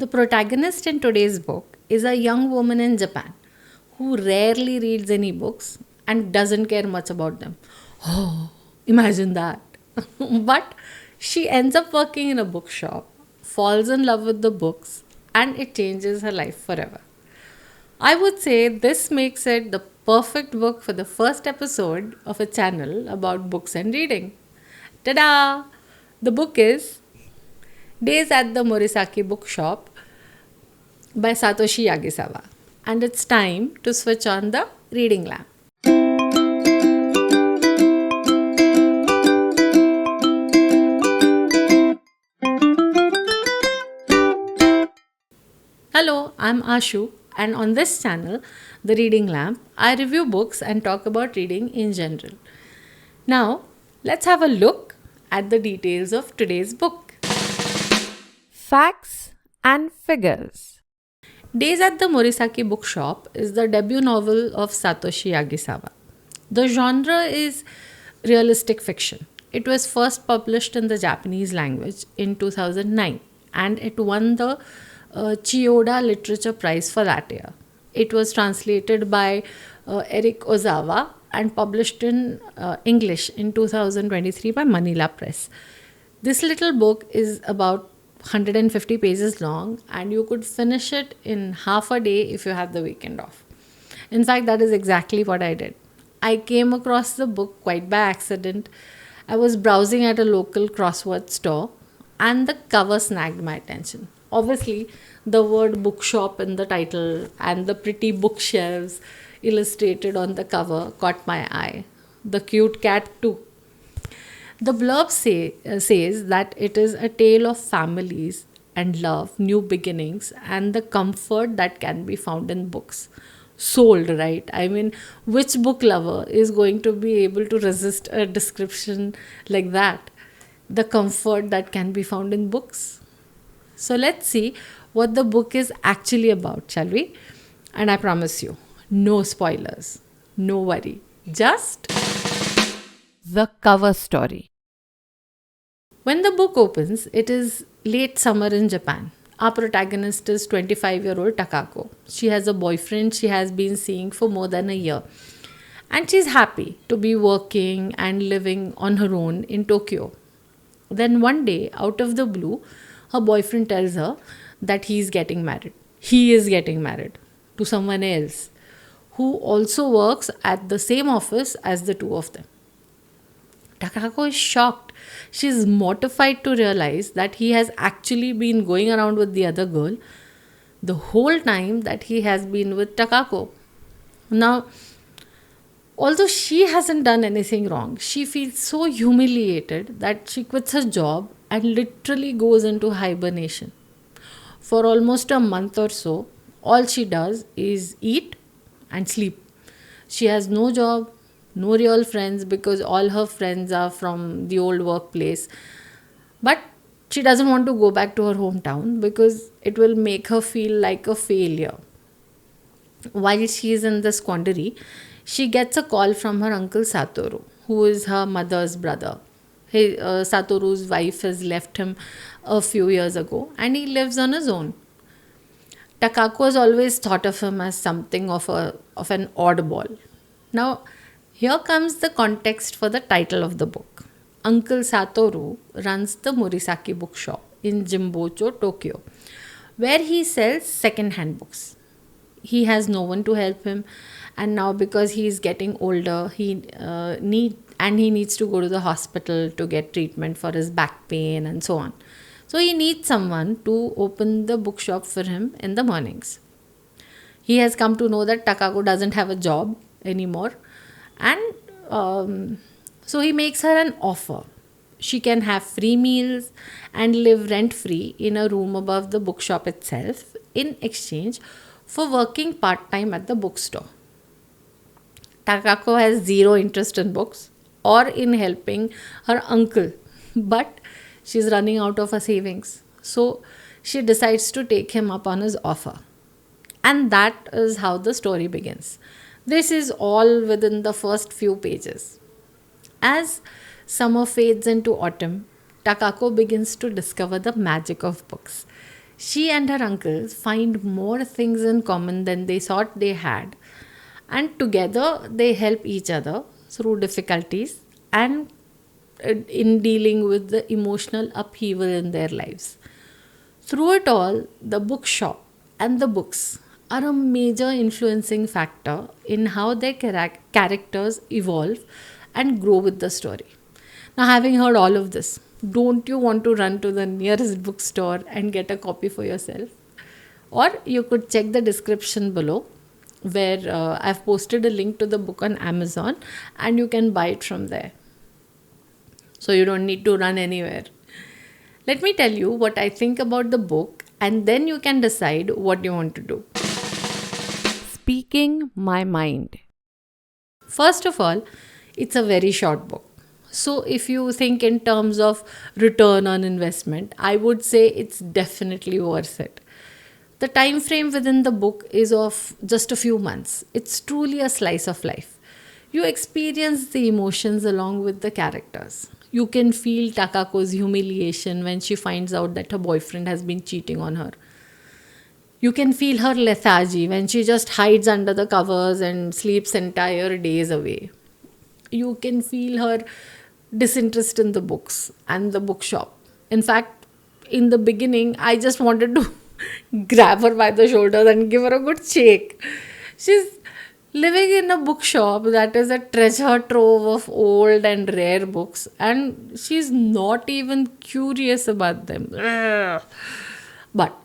The protagonist in today's book is a young woman in Japan who rarely reads any books and doesn't care much about them. Oh, imagine that. But she ends up working in a bookshop, falls in love with the books, and it changes her life forever. I would say this makes it the perfect book for the first episode of a channel about books and reading. Ta-da! The book is Days at the Morisaki Bookshop by Satoshi Yagisawa. And it's time to switch on the reading lamp. Hello, I'm Ashu, and on this channel, The Reading Lamp, I review books and talk about reading in general. Now, let's have a look at the details of today's book. Facts and figures. Days at the Morisaki Bookshop is the debut novel of Satoshi Yagisawa. The genre is realistic fiction. It was first published in the Japanese language in 2009 and it won the Chiyoda Literature Prize for that year. It was translated by Eric Ozawa and published in English in 2023 by Manila Press. This little book is about 150 pages long and you could finish it in half a day if you have the weekend off. In fact, that is exactly what I did. I came across the book quite by accident. I was browsing at a local crossword store and the cover snagged my attention. Obviously, the word bookshop in the title and the pretty bookshelves illustrated on the cover caught my eye. The cute cat too. The blurb says that it is a tale of families and love, new beginnings, and the comfort that can be found in books. Sold, right? I mean, which book lover is going to be able to resist a description like that? The comfort that can be found in books. So let's see what the book is actually about, shall we? And I promise you, no spoilers, no worry, just The cover story. when the book opens, it is late summer in Japan. Our protagonist is 25-year-old Takako. She has a boyfriend she has been seeing for more than a year. And she's happy to be working and living on her own in Tokyo. Then one day, out of the blue, her boyfriend tells her that he's getting married. He is getting married to someone else who also works at the same office as the two of them. Takako is shocked. She is mortified to realize that he has actually been going around with the other girl the whole time that he has been with Takako. Now, although she hasn't done anything wrong, she feels so humiliated that she quits her job and literally goes into hibernation. For almost a month or so, all she does is eat and sleep. She has no job, no real friends because all her friends are from the old workplace. But she doesn't want to go back to her hometown because it will make her feel like a failure. While she is in this quandary, she gets a call from her uncle Satoru, who is her mother's brother. Satoru's wife has left him a few years ago and he lives on his own. Takako has always thought of him as something of an oddball. Now, here comes the context for the title of the book. Uncle Satoru runs the Morisaki Bookshop in Jimbocho, Tokyo, where he sells second-hand books. He has no one to help him, and now because he is getting older, he needs to go to the hospital to get treatment for his back pain and so on. So he needs someone to open the bookshop for him in the mornings. He has come to know that Takako doesn't have a job anymore, and so he makes her an offer. She can have free meals and live rent-free in a room above the bookshop itself in exchange for working part-time at the bookstore. Takako has zero interest in books or in helping her uncle, but she's running out of her savings. So she decides to take him up on his offer. And that is how the story begins. This is all within the first few pages. As summer fades into autumn, Takako begins to discover the magic of books. She and her uncles find more things in common than they thought they had, and together they help each other through difficulties and in dealing with the emotional upheaval in their lives. Through it all, the bookshop and the books are a major influencing factor in how their characters evolve and grow with the story. Now, having heard all of this, don't you want to run to the nearest bookstore and get a copy for yourself? Or you could check the description below where I've posted a link to the book on Amazon and you can buy it from there. So you don't need to run anywhere. Let me tell you what I think about the book and then you can decide what you want to do. Speaking my mind. First of all, it's a very short book. So if you think in terms of return on investment, I would say it's definitely worth it. The time frame within the book is of just a few months. It's truly a slice of life. You experience the emotions along with the characters. You can feel Takako's humiliation when she finds out that her boyfriend has been cheating on her. You can feel her lethargy when she just hides under the covers and sleeps entire days away. You can feel her disinterest in the books and the bookshop. In fact, in the beginning, I just wanted to grab her by the shoulders and give her a good shake. She's living in a bookshop that is a treasure trove of old and rare books, and she's not even curious about them. Ugh. But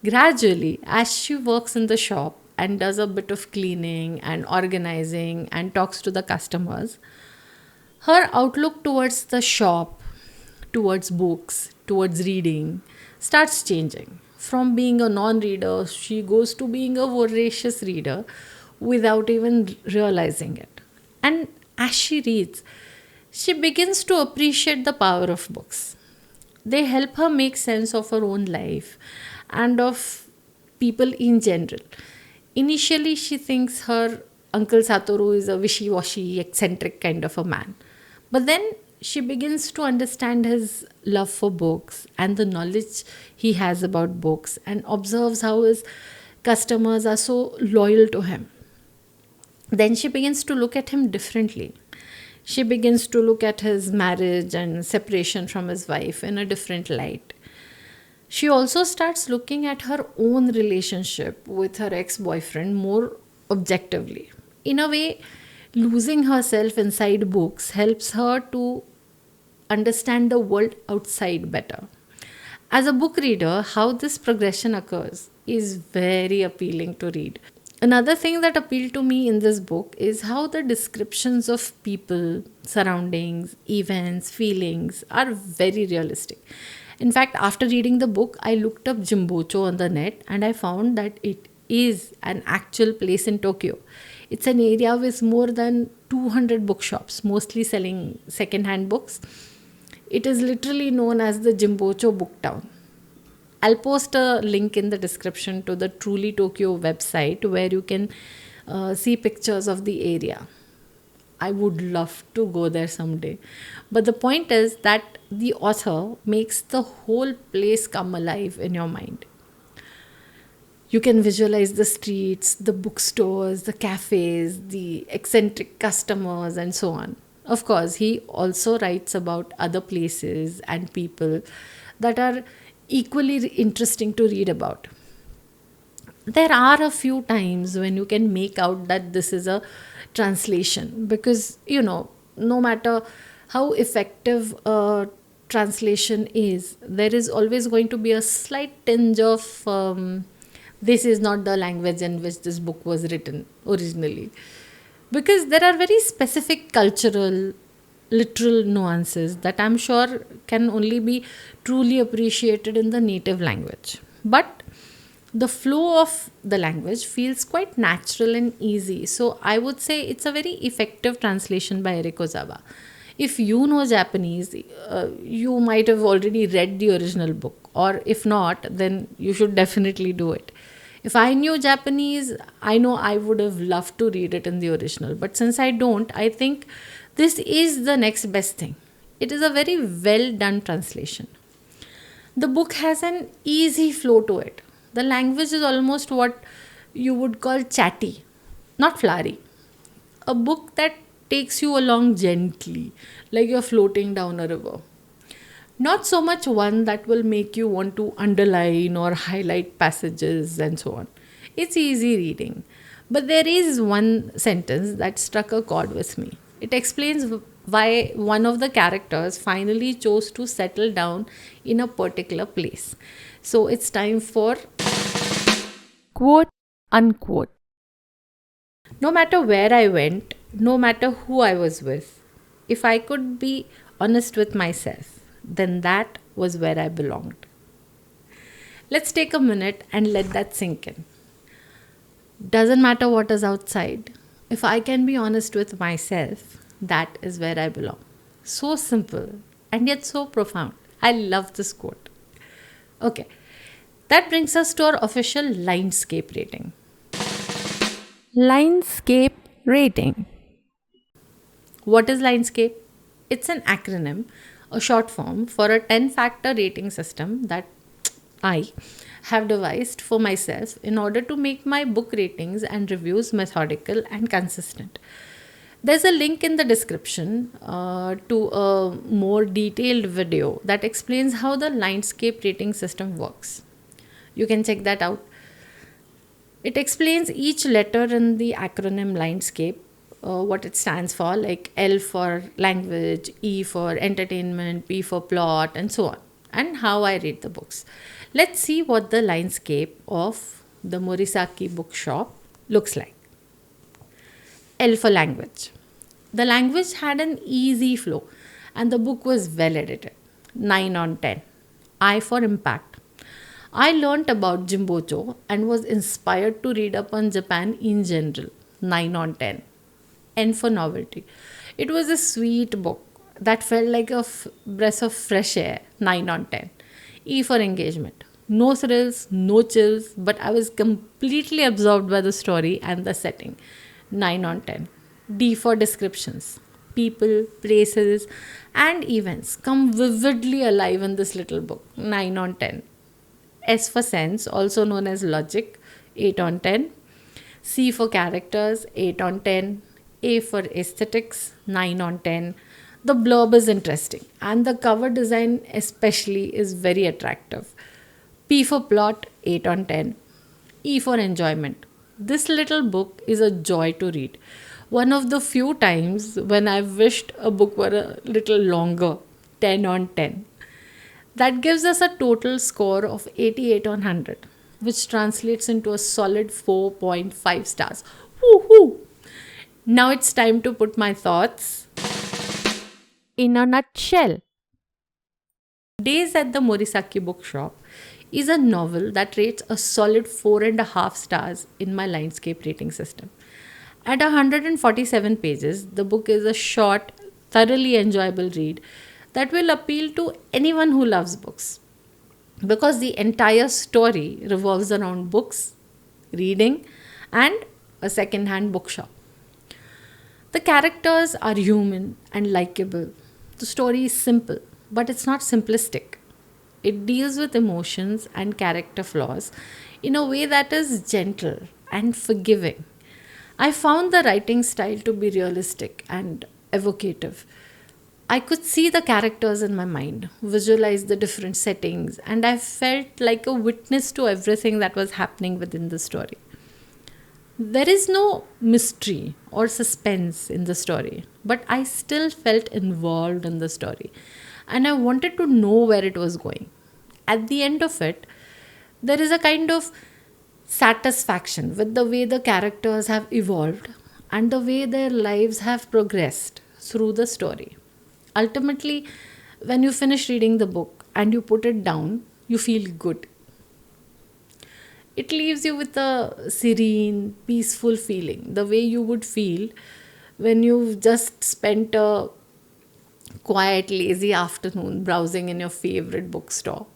gradually, as she works in the shop and does a bit of cleaning and organizing and talks to the customers, her outlook towards the shop, towards books, towards reading starts changing. From being a non reader, she goes to being a voracious reader without even realizing it. And as she reads, she begins to appreciate the power of books. They help her make sense of her own life and of people in general. Initially, she thinks her uncle Satoru is a wishy washy, eccentric kind of a man. But then she begins to understand his love for books and the knowledge he has about books and observes how his customers are so loyal to him. Then she begins to look at him differently. She begins to look at his marriage and separation from his wife in a different light. She also starts looking at her own relationship with her ex boyfriend more objectively. In a way, losing herself inside books helps her to understand the world outside better. As a book reader, how this progression occurs is very appealing to read. Another thing that appealed to me in this book is how the descriptions of people, surroundings, events, feelings are very realistic. In fact, after reading the book, I looked up Jimbocho on the net and I found that it is an actual place in Tokyo. It's an area with more than 200 bookshops, mostly selling second-hand books. It is literally known as the Jimbocho Book Town. I'll post a link in the description to the Truly Tokyo website where you can see pictures of the area. I would love to go there someday. But the point is that the author makes the whole place come alive in your mind. You can visualize the streets, the bookstores, the cafes, the eccentric customers, and so on. Of course, he also writes about other places and people that are equally interesting to read about. There are a few times when you can make out that this is a translation because, no matter how effective a translation is, there is always going to be a slight tinge of this is not the language in which this book was written originally. Because there are very specific cultural, literal nuances that I'm sure can only be truly appreciated in the native language. But the flow of the language feels quite natural and easy. So I would say it's a very effective translation by Eric Ozawa. If you know Japanese, you might have already read the original book, or if not, then you should definitely do it. If I knew Japanese, I know I would have loved to read it in the original. But since I don't, I think this is the next best thing. It is a very well done translation. The book has an easy flow to it. The language is almost what you would call chatty, not flowery. A book that takes you along gently, like you're floating down a river. Not so much one that will make you want to underline or highlight passages and so on. It's easy reading. But there is one sentence that struck a chord with me. It explains why one of the characters finally chose to settle down in a particular place. So it's time for Quote unquote. no matter where I went, no matter who I was with, if I could be honest with myself, then that was where I belonged. Let's take a minute and let that sink in. Doesn't matter what is outside. If I can be honest with myself, that is where I belong. So simple and yet so profound. I love this quote. Okay, that brings us to our official LINEDSCAPE rating. LINEDSCAPE Rating. What is LINEDSCAPE? It's an acronym, a short form for a 10-factor rating system that I have devised for myself in order to make my book ratings and reviews methodical and consistent. There's a link in the description to a more detailed video that explains how the LINEDSCAPE rating system works. You can check that out. It explains each letter in the acronym LINEDSCAPE, what it stands for, like L for language, E for entertainment, P for plot, and so on, and how I rate the books. Let's see what the LINEDSCAPE of the Morisaki Bookshop looks like. L for language. The language had an easy flow and the book was well edited. 9 on 10. I for impact. I learnt about Jimbocho and was inspired to read up on Japan in general. 9 on 10. N for novelty. It was a sweet book that felt like a breath of fresh air. 9 on 10. E for engagement. No thrills, no chills, but I was completely absorbed by the story and the setting. 9 on 10. D for descriptions. People, places, and events come vividly alive in this little book. 9 on 10. S for sense, also known as logic. 8 on 10. C for characters. 8 on 10. A for aesthetics. 9 on 10. The blurb is interesting and the cover design especially is very attractive. P for plot. 8 on 10. E for enjoyment. This little book is a joy to read. One of the few times when I wished a book were a little longer. 10 on 10. That gives us a total score of 88 on 100, which translates into a solid 4.5 stars. Woohoo! Now it's time to put my thoughts In a nutshell. Days at the Morisaki Bookshop is a novel that rates a solid 4.5 stars in my LINEDSCAPE rating system. At 147 pages, the book is a short, thoroughly enjoyable read that will appeal to anyone who loves books because the entire story revolves around books, reading, and a second hand bookshop. The characters are human and likable. The story is simple, but it's not simplistic. It deals with emotions and character flaws in a way that is gentle and forgiving. I found the writing style to be realistic and evocative. I could see the characters in my mind, visualize the different settings, and I felt like a witness to everything that was happening within the story. There is no mystery or suspense in the story, but I still felt involved in the story and I wanted to know where it was going. At the end of it, there is a kind of satisfaction with the way the characters have evolved and the way their lives have progressed through the story. Ultimately, when you finish reading the book and you put it down, you feel good. It leaves you with a serene, peaceful feeling, the way you would feel when you've just spent a quiet, lazy afternoon browsing in your favorite bookstore.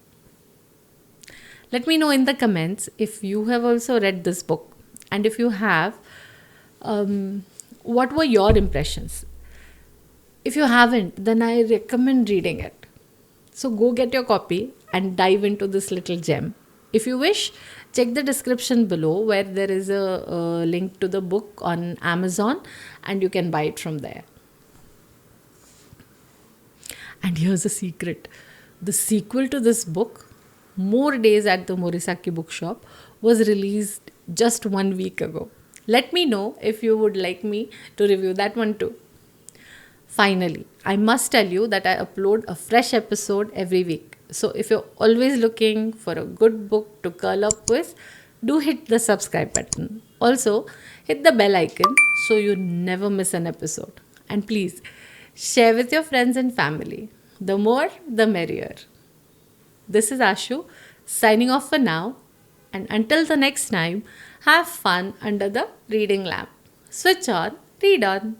Let me know in the comments if you have also read this book, and if you have, what were your impressions? If you haven't, then I recommend reading it. So go get your copy and dive into this little gem. If you wish, check the description below where there is a link to the book on Amazon and you can buy it from there. And here's a secret: the sequel to this book, More Days at the Morisaki Bookshop, was released just 1 week ago. Let me know if you would like me to review that one too. Finally, I must tell you that I upload a fresh episode every week. So if you're always looking for a good book to curl up with, do hit the subscribe button. Also, hit the bell icon so you never miss an episode. And please, share with your friends and family. The more, the merrier. This is Ashu signing off for now. And until the next time, have fun under the reading lamp. Switch on, read on.